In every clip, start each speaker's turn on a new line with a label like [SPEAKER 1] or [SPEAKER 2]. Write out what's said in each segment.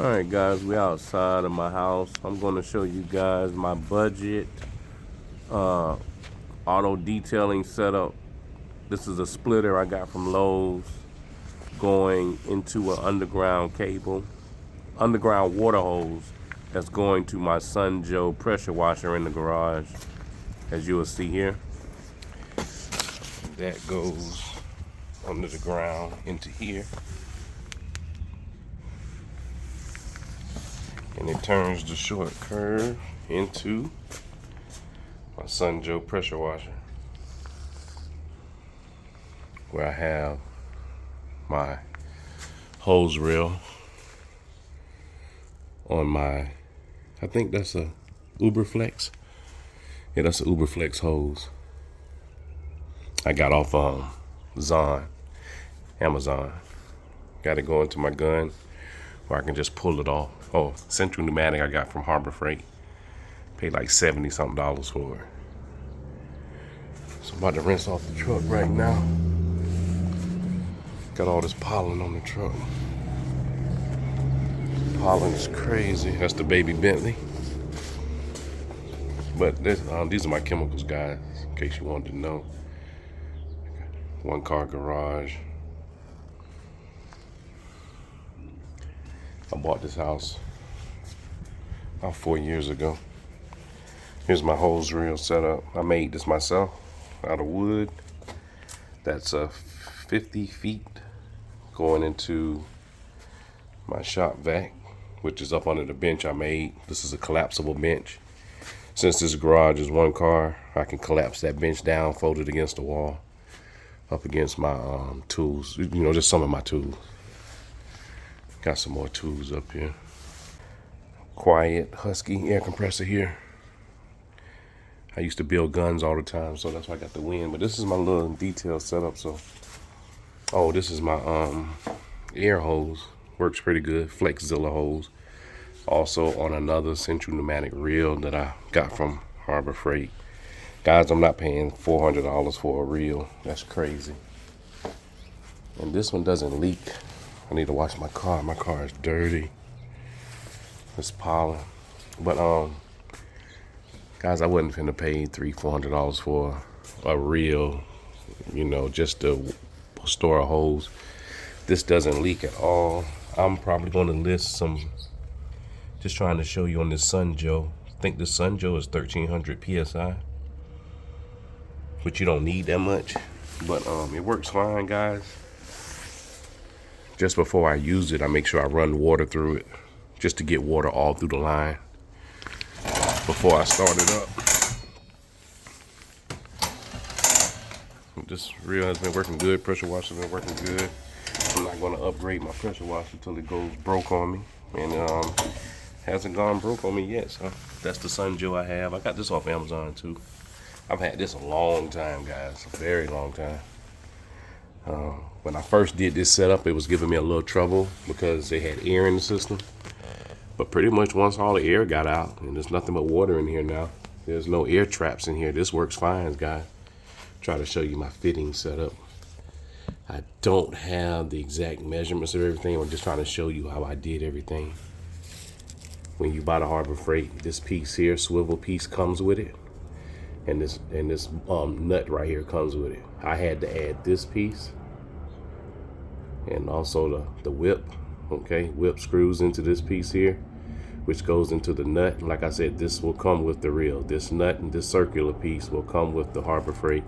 [SPEAKER 1] Alright guys, we outside of my house. I'm going to show you guys my budget auto detailing setup. This is a splitter I got from Lowe's going into an underground water hose that's going to my SUNJOE pressure washer in the garage, as you will see here. That goes under the ground into here, and it turns the short curve into my SUNJOE pressure washer, where I have my hose reel on my, I think that's a UBERFLEX. Yeah, that's a UBERFLEX hose I got off Amazon. Got it going to my gun where I can just pull it off. Oh, Central Pneumatic I got from Harbor Freight. Paid like $70 something for it. So I'm about to rinse off the truck right now. Got all this pollen on the truck. Pollen is crazy. That's the baby Bentley. But these are my chemicals, guys, in case you wanted to know. One car garage. I bought this house about 4 years ago. Here's my hose reel setup. I made this myself out of wood. That's 50 feet going into my shop vac, which is up under the bench I made. This is a collapsible bench. Since this garage is one car, I can collapse that bench down, fold it against the wall, up against my tools, just some of my tools. Got some more tools up here. Quiet, husky air compressor here. I used to build guns all the time, so that's why I got the wind. But this is my little detail setup. So, oh, this is my air hose. Works pretty good. Flexzilla hose. Also on another Central Pneumatic reel that I got from Harbor Freight. Guys, I'm not paying $400 for a reel. That's crazy. And this one doesn't leak. I need to wash my car. My car is dirty. It's pollen. But guys, I wasn't finna pay $300-400 for a reel, just to store a hose. This doesn't leak at all. I'm probably gonna list some, just trying to show you on this SUNJOE. I think this SUNJOE is 1300 PSI, but you don't need that much. But it works fine, guys. Just before I use it, I make sure I run water through it, just to get water all through the line before I start it up. This reel has been working good. Pressure washer has been working good. I'm not going to upgrade my pressure washer until it goes broke on me, and hasn't gone broke on me yet. So that's the SUNJOE I have. I got this off Amazon too. I've had this a long time, guys, a very long time. When I first did this setup, it was giving me a little trouble because it had air in the system. But pretty much once all the air got out, and there's nothing but water in here now, there's no air traps in here. This works fine, guys. Try to show you my fitting setup. I don't have the exact measurements of everything. I'm just trying to show you how I did everything. When you buy the Harbor Freight, this piece here, swivel piece, comes with it. And this nut right here comes with it. I had to add this piece, and also the whip. Okay, whip screws into this piece here, which goes into the nut. And like I said, this will come with the reel. This nut and this circular piece will come with the Harbor Freight.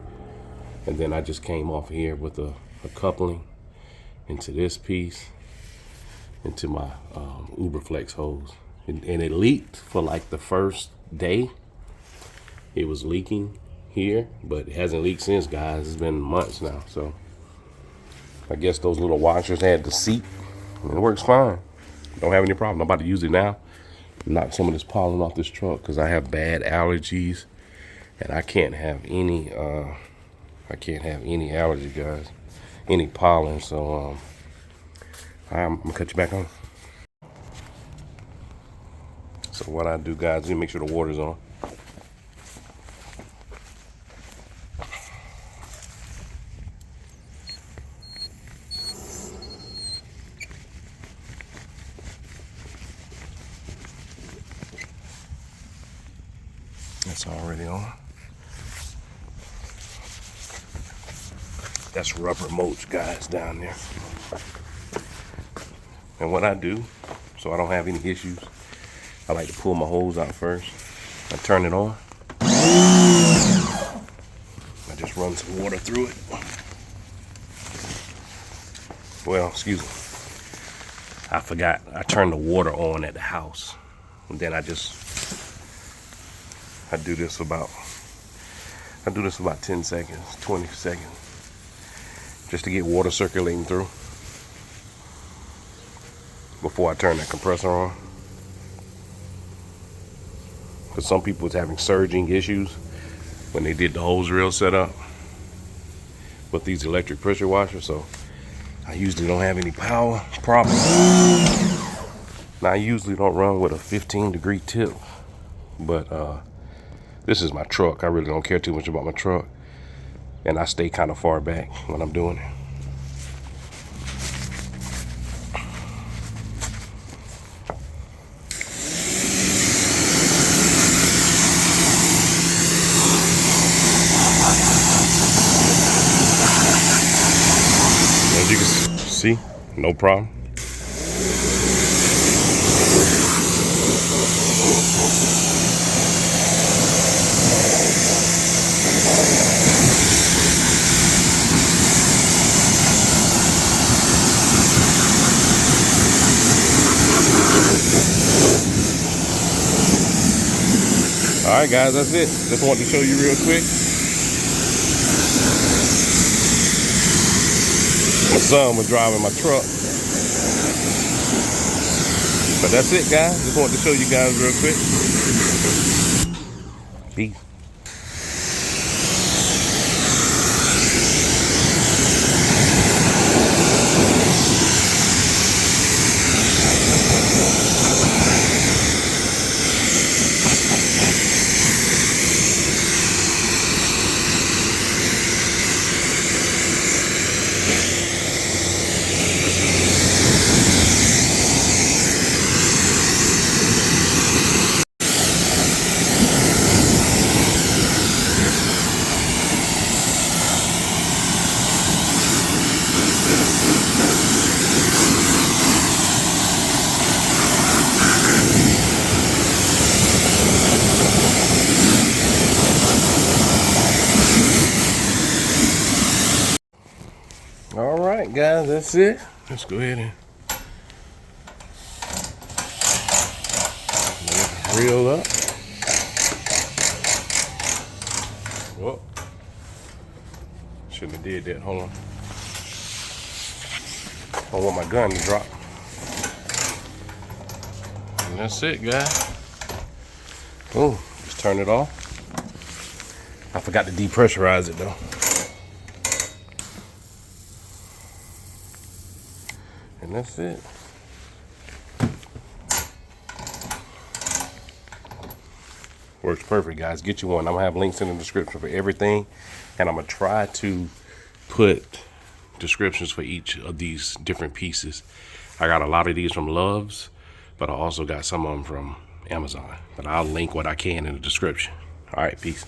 [SPEAKER 1] And then I just came off here with a coupling into this piece, into my UBERFLEX hose. And it leaked for like the first day. It was leaking here, but it hasn't leaked since, guys. It's been months now. So I guess those little washers had to seep. It works fine. Don't have any problem. I'm about to use it now. Knock some of this pollen off this truck because I have bad allergies, and I can't have any allergy, guys. Any pollen. So I'm gonna cut you back on. So what I do, guys, is make sure the water's on. That's already on. That's rubber mulch, guys, down there. And what I do, so I don't have any issues, I like to pull my hose out first. I turn it on. I just run some water through it. Well, excuse me. I forgot. I turned the water on at the house. And then I do this about 10 seconds, 20 seconds. Just to get water circulating through before I turn that compressor on. Because some people was having surging issues when they did the hose reel setup with these electric pressure washers. So I usually don't have any power problems. Now I usually don't run with a 15-degree tip, but this is my truck. I really don't care too much about my truck, and I stay kind of far back when I'm doing it. As you can see, no problem. All right, guys, that's it. Just wanted to show you real quick. My son was driving my truck. But that's it, guys. Just wanted to show you guys real quick. Peace. All right, guys, that's it. Let's go ahead and reel up. Whoa. Shouldn't have did that. Hold on. I don't want my gun to drop. And that's it, guys. Oh, just turn it off. I forgot to depressurize it though. And that's it. Works perfect, guys. Get you one. I'm gonna have links in the description for everything, and I'm gonna try to put descriptions for each of these different pieces. I got a lot of these from Love's, but I also got some of them from Amazon. But I'll link what I can in the description. All right, peace.